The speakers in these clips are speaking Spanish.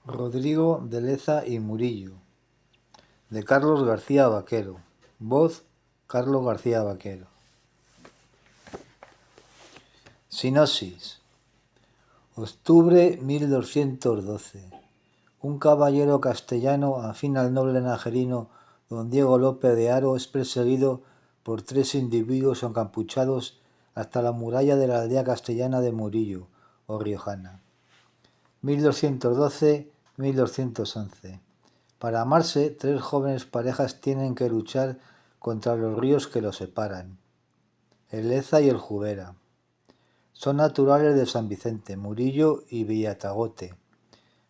Rodrigo de Leza y Murillo, de Carlos García Vaquero. Voz: Carlos García Vaquero. Sinopsis. Octubre 1212. Un caballero castellano, afín al noble najarino don Diego López de Haro, es perseguido por 3 individuos encapuchados hasta la muralla de la aldea castellana de Murillo, o riojana. 1212-1211. Para amarse, 3 jóvenes parejas tienen que luchar contra los ríos que los separan, el Leza y el Jubera. Son naturales de San Vicente, Murillo y Villatagote,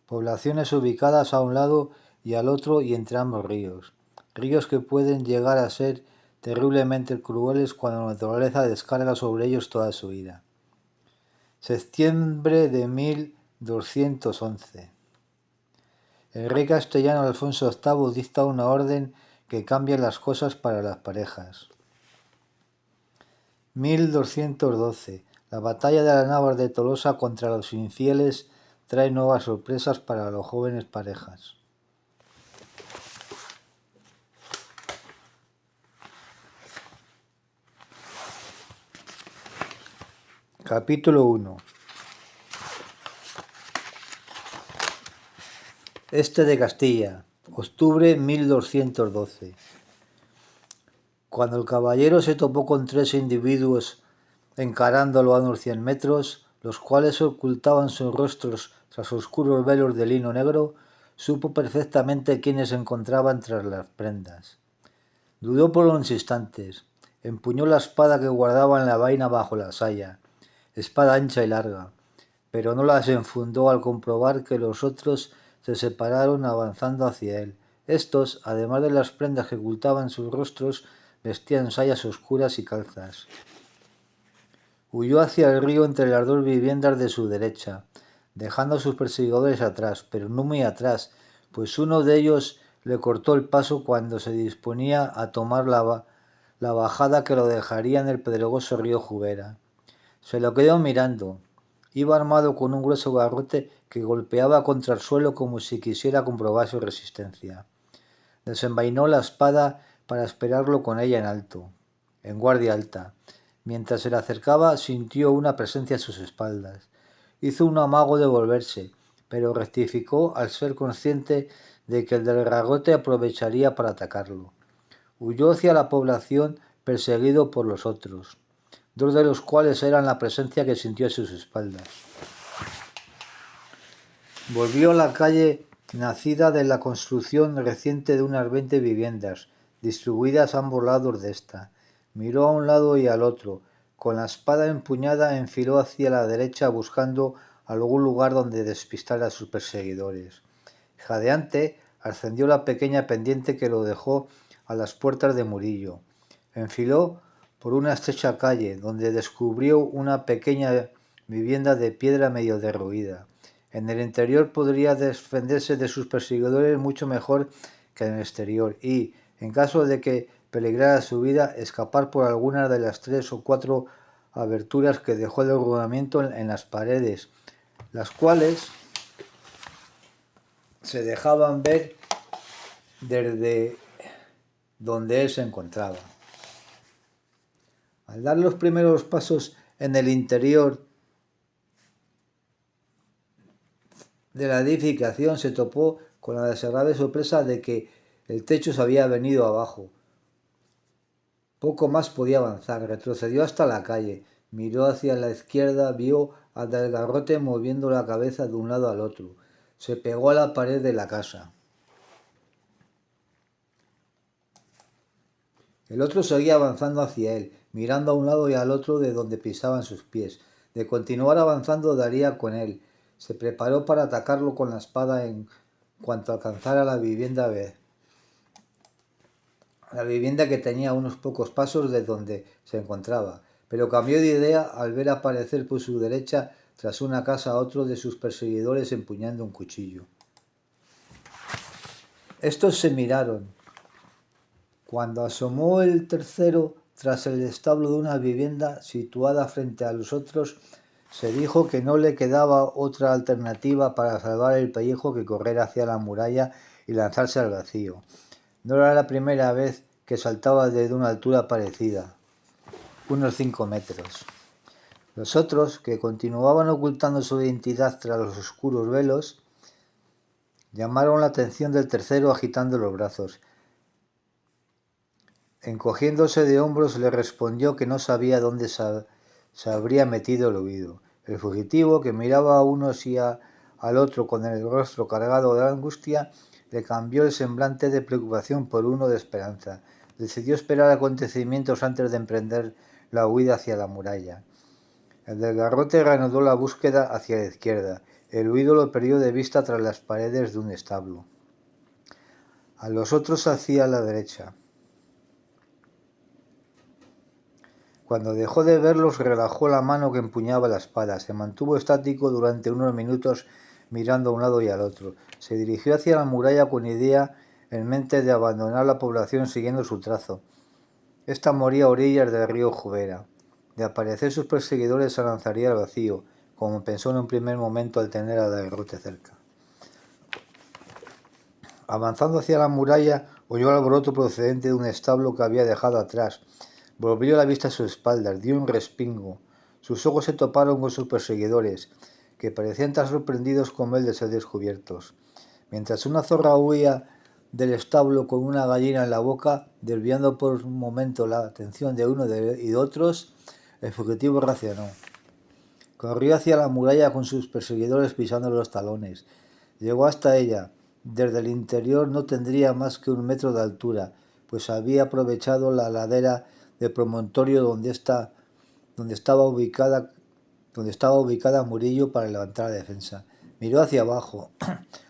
poblaciones ubicadas a un lado y al otro y entre ambos ríos que pueden llegar a ser terriblemente crueles cuando la naturaleza descarga sobre ellos toda su ira. Septiembre de 1211. El rey castellano Alfonso VIII dicta una orden que cambia las cosas para las parejas. 1212. La batalla de las Navas de Tolosa contra los infieles trae nuevas sorpresas para las jóvenes parejas. Capítulo 1. Este de Castilla, octubre 1212. Cuando el caballero se topó con 3 individuos encarándolo a unos 100 metros, los cuales ocultaban sus rostros tras oscuros velos de lino negro, supo perfectamente quiénes se encontraban tras las prendas. Dudó por unos instantes, empuñó la espada que guardaba en la vaina bajo la saya, espada ancha y larga, pero no la desenfundó al comprobar que los otros se separaron avanzando hacia él. Estos, además de las prendas que ocultaban sus rostros, vestían sayas oscuras y calzas. Huyó hacia el río entre las 2 viviendas de su derecha, dejando a sus perseguidores atrás, pero no muy atrás, pues uno de ellos le cortó el paso cuando se disponía a tomar la bajada que lo dejaría en el pedregoso río Jubera. Se lo quedó mirando. Iba armado con un grueso garrote que golpeaba contra el suelo como si quisiera comprobar su resistencia. Desenvainó la espada para esperarlo con ella en alto, en guardia alta. Mientras se le acercaba, sintió una presencia a sus espaldas. Hizo un amago de volverse, pero rectificó al ser consciente de que el del garrote aprovecharía para atacarlo. Huyó hacia la población perseguido por los otros, 2 de los cuales eran la presencia que sintió a sus espaldas. Volvió a la calle nacida de la construcción reciente de unas 20 viviendas, distribuidas a ambos lados de esta. Miró a un lado y al otro. Con la espada empuñada enfiló hacia la derecha buscando algún lugar donde despistar a sus perseguidores. Jadeante, ascendió la pequeña pendiente que lo dejó a las puertas de Murillo. Enfiló por una estrecha calle, donde descubrió una pequeña vivienda de piedra medio derruida. En el interior podría defenderse de sus perseguidores mucho mejor que en el exterior y, en caso de que peligrara su vida, escapar por alguna de las 3 o 4 aberturas que dejó el ornamento en las paredes, las cuales se dejaban ver desde donde él se encontraba. Al dar los primeros pasos en el interior de la edificación, se topó con la desagradable sorpresa de que el techo se había venido abajo. Poco más podía avanzar. Retrocedió hasta la calle, miró hacia la izquierda, vio al del garrote moviendo la cabeza de un lado al otro. Se pegó a la pared de la casa. El otro seguía avanzando hacia él, mirando a un lado y al otro de donde pisaban sus pies. De continuar avanzando daría con él. Se preparó para atacarlo con la espada en cuanto alcanzara la vivienda que tenía unos pocos pasos de donde se encontraba, pero cambió de idea al ver aparecer por su derecha tras una casa a otro de sus perseguidores empuñando un cuchillo. Estos se miraron. Cuando asomó el tercero tras el establo de una vivienda situada frente a los otros, Se dijo que no le quedaba otra alternativa para salvar el pellejo que correr hacia la muralla y lanzarse al vacío. No era la primera vez que saltaba desde una altura parecida, unos 5 metros. Los otros, que continuaban ocultando su identidad tras los oscuros velos, llamaron la atención del tercero agitando los brazos. Encogiéndose de hombros, le respondió que no sabía dónde se habría metido el huido. El fugitivo, que miraba a unos y al otro con el rostro cargado de angustia, le cambió el semblante de preocupación por uno de esperanza. Decidió esperar acontecimientos antes de emprender la huida hacia la muralla. El del garrote reanudó la búsqueda hacia la izquierda. El huido lo perdió de vista tras las paredes de un establo. A los otros hacia la derecha. Cuando dejó de verlos, relajó la mano que empuñaba la espada. Se mantuvo estático durante unos minutos mirando a un lado y al otro. Se dirigió hacia la muralla con idea en mente de abandonar la población siguiendo su trazo. Esta moría a orillas del río Jubera. De aparecer sus perseguidores se lanzaría al vacío, como pensó en un primer momento al tener a Garrote cerca. Avanzando hacia la muralla, oyó el alboroto procedente de un establo que había dejado atrás. Volvió la vista a sus espaldas, dio un respingo. Sus ojos se toparon con sus perseguidores, que parecían tan sorprendidos como él de ser descubiertos. Mientras una zorra huía del establo con una gallina en la boca, desviando por un momento la atención de uno y de otros, el fugitivo reaccionó. Corrió hacia la muralla con sus perseguidores pisando los talones. Llegó hasta ella. Desde el interior no tendría más que 1 metro de altura, pues había aprovechado la ladera del promontorio donde estaba ubicada Murillo para levantar la defensa. Miró hacia abajo,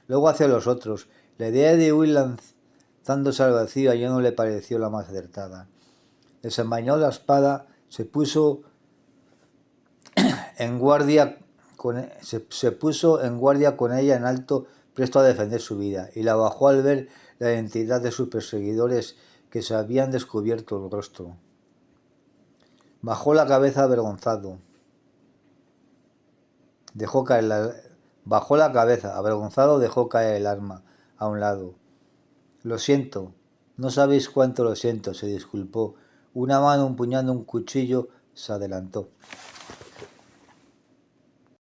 luego hacia los otros. La idea de huir lanzándose al vacío ya no le pareció la más acertada. Desenvainó la espada, se puso en guardia con ella en alto, presto a defender su vida, y la bajó al ver la identidad de sus perseguidores que se habían descubierto el rostro. Bajó la cabeza avergonzado. Dejó caer el arma a un lado. Lo siento, no sabéis cuánto lo siento, se disculpó. Una mano empuñando un cuchillo se adelantó.